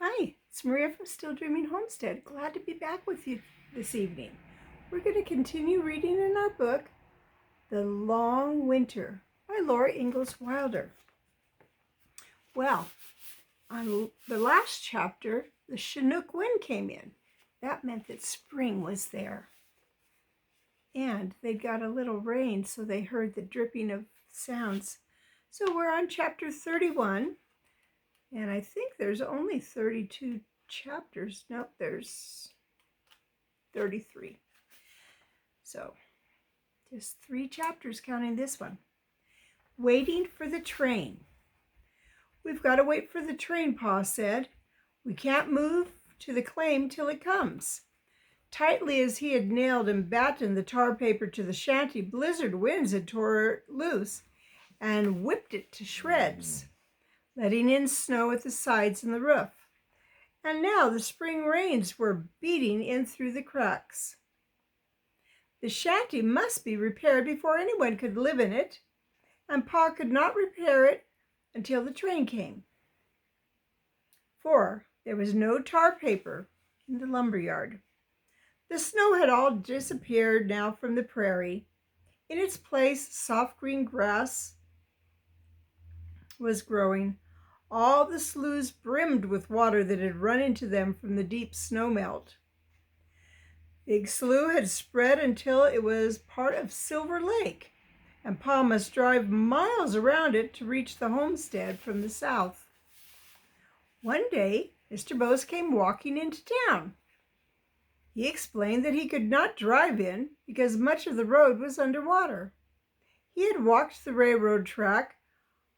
Hi, it's Maria from Still Dreaming Homestead. Glad to be back with you this evening. We're going to continue reading in our book, The Long Winter by Laura Ingalls Wilder. Well, on the last chapter, the Chinook wind came in. That meant that spring was there. And they got a little rain, so they heard the dripping of sounds. So we're on chapter 31, and I think there's only 32 chapters. Nope, there's 33. So just 3 chapters counting this one. Waiting for the train. We've got to wait for the train, Pa said. We can't move to the claim till it comes. Tightly as he had nailed and battened the tar paper to the shanty, blizzard winds had tore it loose and whipped it to shreds, letting in snow at the sides and the roof. And now the spring rains were beating in through the cracks. The shanty must be repaired before anyone could live in it, and Pa could not repair it until the train came. For there was no tar paper in the lumber yard. The snow had all disappeared now from the prairie. In its place, soft green grass was growing. All the sloughs brimmed with water that had run into them from the deep snow melt. Big Slough had spread until it was part of Silver Lake, and Pa must drive miles around it to reach the homestead from the south. One day, Mr. Bose came walking into town. He explained that he could not drive in because much of the road was underwater. He had walked the railroad track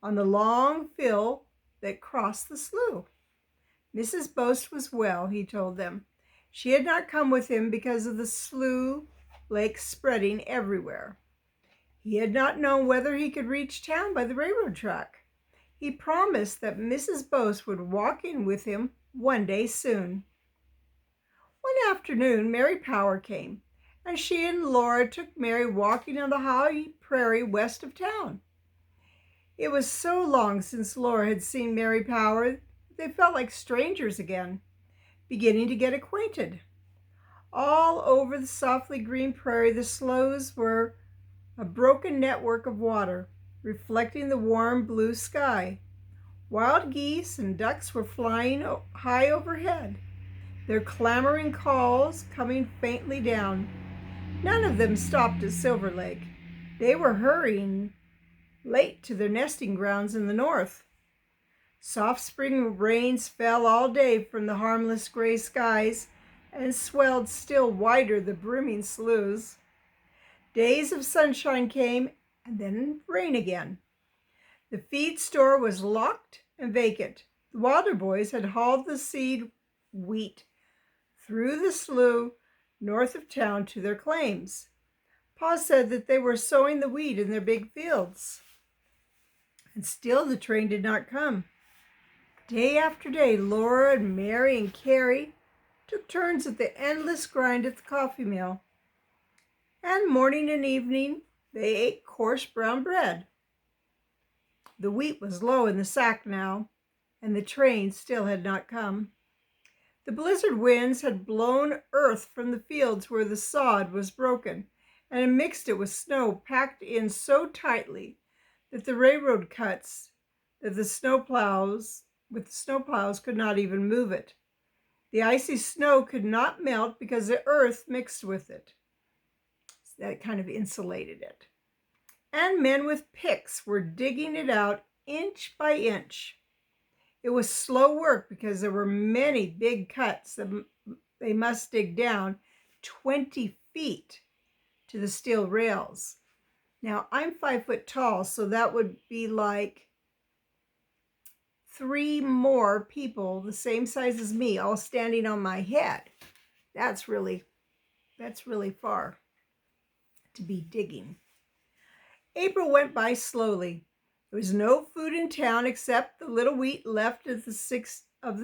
on the long fill that crossed the slough. Mrs. Bose was well, he told them. She had not come with him because of the slough lake spreading everywhere. He had not known whether he could reach town by the railroad track. He promised that Mrs. Bose would walk in with him one day soon. One afternoon, Mary Power came, and she and Laura took Mary walking on the high prairie west of town. It was so long since Laura had seen Mary Power, they felt like strangers again, beginning to get acquainted. All over the softly green prairie, the sloughs were a broken network of water, reflecting the warm blue sky. Wild geese and ducks were flying high overhead, their clamoring calls coming faintly down. None of them stopped at Silver Lake. They were hurrying late to their nesting grounds in the north. Soft spring rains fell all day from the harmless gray skies and swelled still wider the brimming sloughs. Days of sunshine came and then rain again. The feed store was locked and vacant. The Wilder boys had hauled the seed wheat through the slough north of town to their claims. Pa said that they were sowing the wheat in their big fields. And still the train did not come. Day after day, Laura and Mary and Carrie took turns at the endless grind at the coffee mill. And morning and evening, they ate coarse brown bread. The wheat was low in the sack now, and the train still had not come. The blizzard winds had blown earth from the fields where the sod was broken, and had mixed it with snow packed in so tightly that the railroad cuts that the snowplows could not even move it. The icy snow could not melt because the earth mixed with it. That kind of insulated it. And men with picks were digging it out inch by inch. It was slow work because there were many big cuts that they must dig down 20 feet to the steel rails. Now, I'm 5 foot tall, so that would be like 3 more people the same size as me all standing on my head. That's really far to be digging. April went by slowly. There was no food in town except the little wheat left of the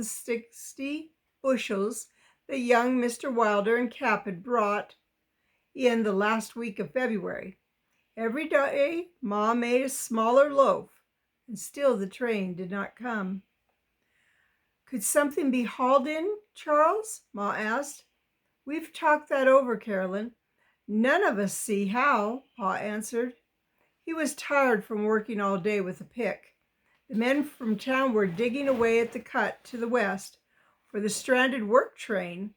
60 bushels that young Mr. Wilder and Cap had brought in the last week of February. Every day, Ma made a smaller loaf, and still the train did not come. Could something be hauled in, Charles? Ma asked. We've talked that over, Carolyn. None of us see how, Pa answered. He was tired from working all day with a pick. The men from town were digging away at the cut to the west for the stranded work train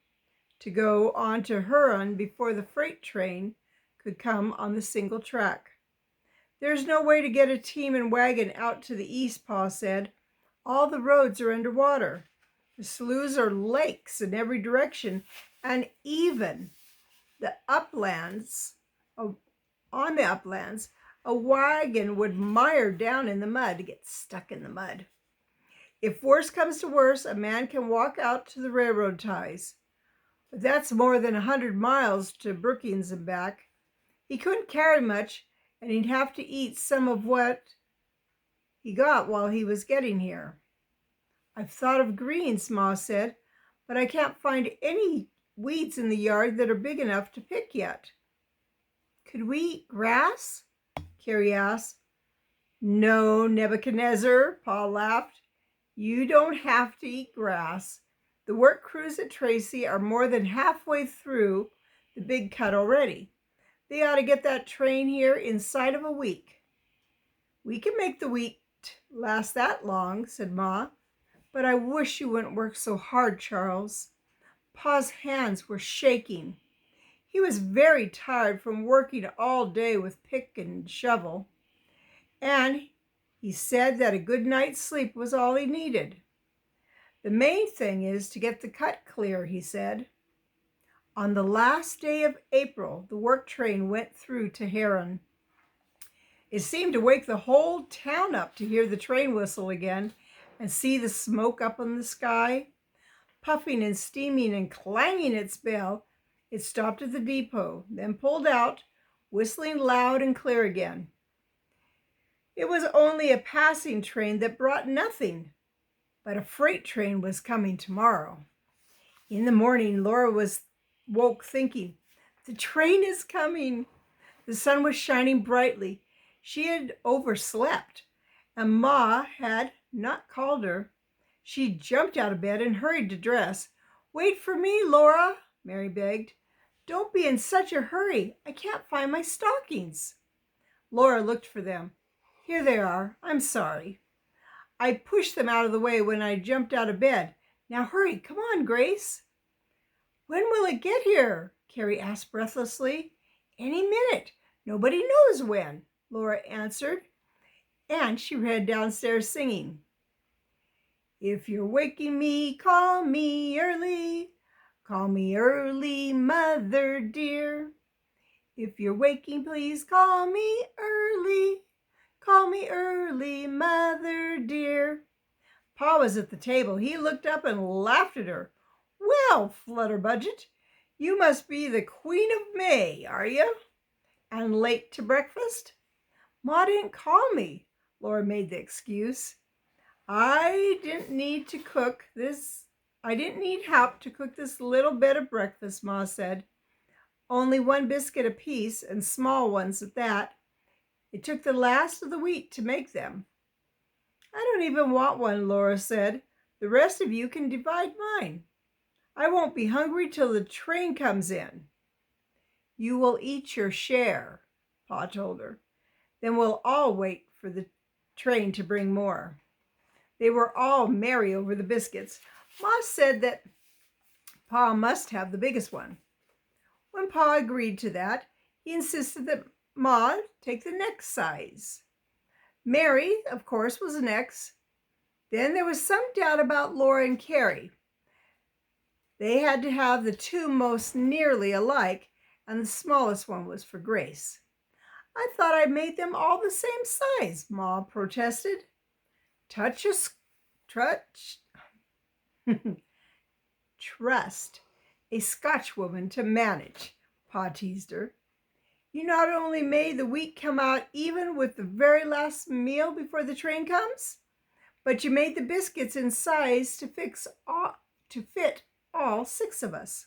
to go on to Huron before the freight train could come on the single track. There's no way to get a team and wagon out to the east, Pa said. All the roads are underwater. The sloughs are lakes in every direction, and even the uplands, on the uplands, a wagon would mire down in the mud, get stuck in the mud. If worse comes to worse, a man can walk out to the railroad ties. But that's more than 100 miles to Brookings and back. He couldn't carry much, and he'd have to eat some of what he got while he was getting here. I've thought of greens, Ma said, but I can't find any weeds in the yard that are big enough to pick yet. Could we eat grass? Carrie asked. No, Nebuchadnezzar, Pa laughed. You don't have to eat grass. The work crews at Tracy are more than halfway through the big cut already. They ought to get that train here inside of a week. We can make the wheat last that long, said Ma. But I wish you wouldn't work so hard, Charles. Pa's hands were shaking. He was very tired from working all day with pick and shovel, and he said that a good night's sleep was all he needed. The main thing is to get the cut clear, he said. On the last day of April, the work train went through to Huron. It seemed to wake the whole town up to hear the train whistle again and see the smoke up in the sky. Puffing and steaming and clanging its bell, it stopped at the depot, then pulled out, whistling loud and clear again. It was only a passing train that brought nothing, but a freight train was coming tomorrow. In the morning, Laura woke thinking, the train is coming. The sun was shining brightly. She had overslept, and Ma had not called her. She jumped out of bed and hurried to dress. Wait for me, Laura, Mary begged. Don't be in such a hurry. I can't find my stockings. Laura looked for them. Here they are. I'm sorry. I pushed them out of the way when I jumped out of bed. Now hurry. Come on, Grace. When will it get here? Carrie asked breathlessly. Any minute. Nobody knows when, Laura answered. And she ran downstairs singing. If you're waking me, call me early. Call me early, mother dear. If you're waking, please call me early. Call me early, mother dear. Pa was at the table. He looked up and laughed at her. Well, Flutterbudget, you must be the Queen of May, are you? And late to breakfast? Ma didn't call me, Laura made the excuse. I didn't need help to cook this little bit of breakfast, Ma said. Only one biscuit apiece, and small ones at that. It took the last of the wheat to make them. I don't even want one, Laura said. The rest of you can divide mine. I won't be hungry till the train comes in. You will eat your share, Pa told her. Then we'll all wait for the train to bring more. They were all merry over the biscuits. Ma said that Pa must have the biggest one. When Pa agreed to that, he insisted that Ma take the next size. Mary, of course, was next. Then there was some doubt about Laura and Carrie. They had to have the two most nearly alike, and the smallest one was for Grace. I thought I made them all the same size, Ma protested. Trust a Scotchwoman to manage, Pa teased her. You not only made the wheat come out even with the very last meal before the train comes, but you made the biscuits in size to fit all 6 of us.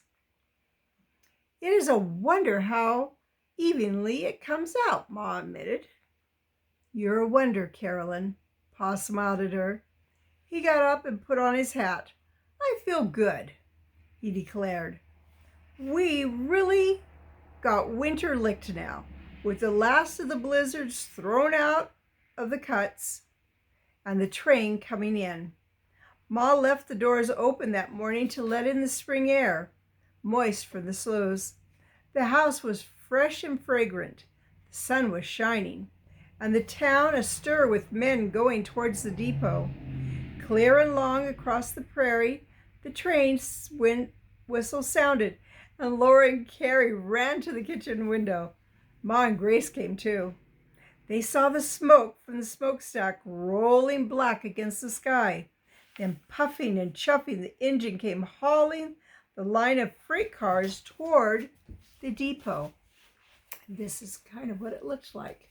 It is a wonder how evenly it comes out, Ma admitted. You're a wonder, Carolyn, Pa smiled at her. He got up and put on his hat. "I feel good," he declared. "We really got winter licked now, with the last of the blizzards thrown out of the cuts and the train coming in." Ma left the doors open that morning to let in the spring air, moist from the sloughs. The house was fresh and fragrant. The sun was shining, and the town astir with men going towards the depot. Clear and long across the prairie, the train's whistle sounded, and Laura and Carrie ran to the kitchen window. Ma and Grace came too. They saw the smoke from the smokestack rolling black against the sky. Then, puffing and chuffing, the engine came hauling the line of freight cars toward the depot. And this is kind of what it looks like.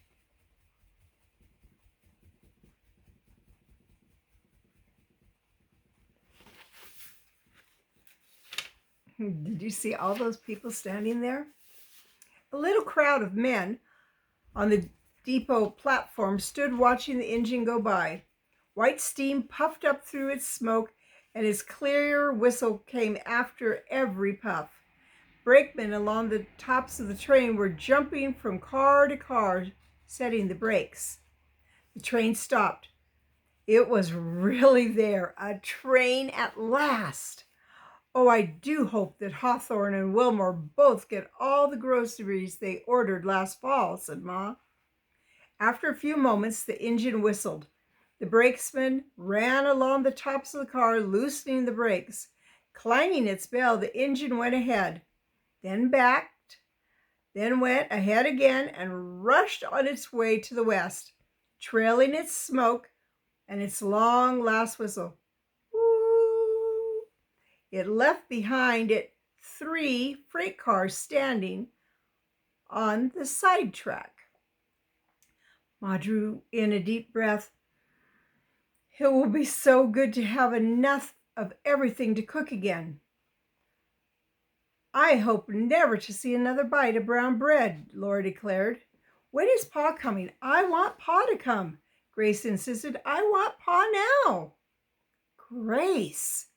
Did you see all those people standing there? A little crowd of men on the depot platform stood watching the engine go by. White steam puffed up through its smoke, and its clear whistle came after every puff. Brakemen along the tops of the train were jumping from car to car, setting the brakes. The train stopped. It was really there, a train at last. "Oh, I do hope that Hawthorne and Wilmore both get all the groceries they ordered last fall," said Ma. After a few moments, the engine whistled. The brakesman ran along the tops of the car, loosening the brakes. Clanging its bell, the engine went ahead, then backed, then went ahead again, and rushed on its way to the west, trailing its smoke and its long last whistle. Woo! It left behind it 3 freight cars standing on the side track. Ma drew in a deep breath. "It will be so good to have enough of everything to cook again. I hope never to see another bite of brown bread," Laura declared. "When is Pa coming? I want Pa to come," Grace insisted. "I want Pa now." "Grace,"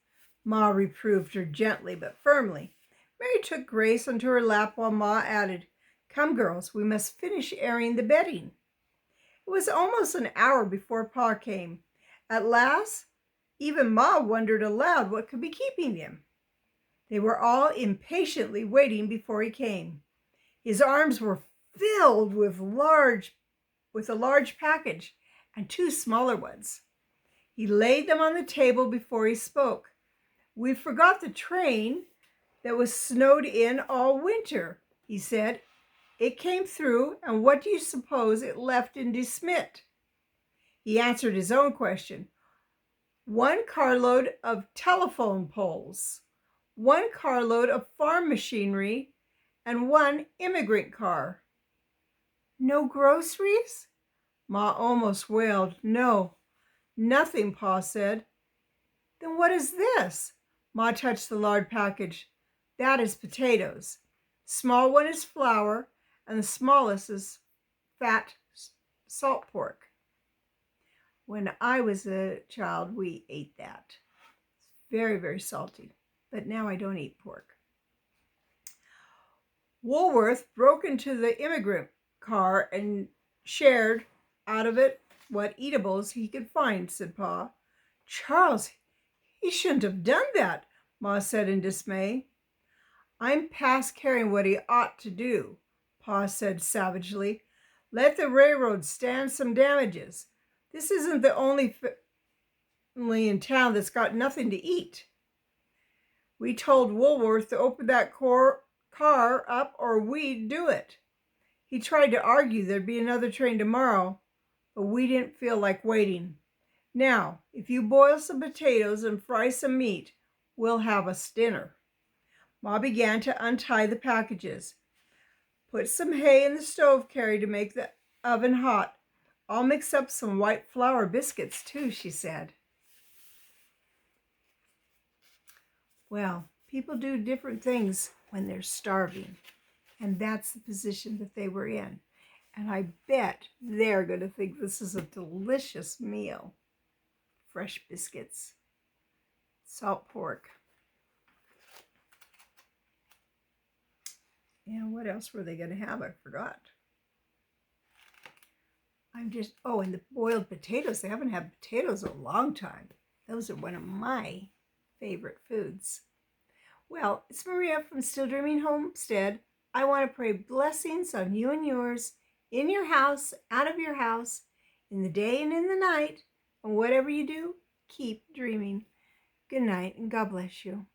Ma reproved her gently but firmly. Mary took Grace onto her lap while Ma added, "Come, girls, we must finish airing the bedding." It was almost an hour before Pa came. At last, even Ma wondered aloud what could be keeping him. They were all impatiently waiting before he came. His arms were filled with a large package and 2 smaller ones. He laid them on the table before he spoke. "We forgot the train that was snowed in all winter," he said. "It came through, and what do you suppose it left in De Smet?" He answered his own question. 1 carload of telephone poles, 1 carload of farm machinery, and 1 immigrant car. "No groceries?" Ma almost wailed. "No, nothing," Pa said. "Then what is this?" Ma touched the large package. "That is potatoes. Small one is flour, and the smallest is fat salt pork. When I was a child, we ate that. It's very, very salty, but now I don't eat pork." Woolworth broke into the immigrant car and shared out of it what eatables he could find, said Pa. "Charles, he shouldn't have done that," Ma said in dismay. "I'm past caring what he ought to do," Pa said savagely. "Let the railroad stand some damages. This isn't the only family in town that's got nothing to eat. We told Woolworth to open that car up or we'd do it. He tried to argue there'd be another train tomorrow, but we didn't feel like waiting. Now, if you boil some potatoes and fry some meat, we'll have us dinner." Ma began to untie the packages. "Put some hay in the stove, Carrie, to make the oven hot. I'll mix up some white flour biscuits too," she said. Well, people do different things when they're starving, and that's the position that they were in. And I bet they're going to think this is a delicious meal fresh biscuits, salt pork. And what else were they going to have? I forgot. And the boiled potatoes. They haven't had potatoes in a long time. Those are one of my favorite foods. Well, it's Maria from Still Dreaming Homestead. I want to pray blessings on you and yours, in your house, out of your house, in the day and in the night. And whatever you do, keep dreaming. Good night and God bless you.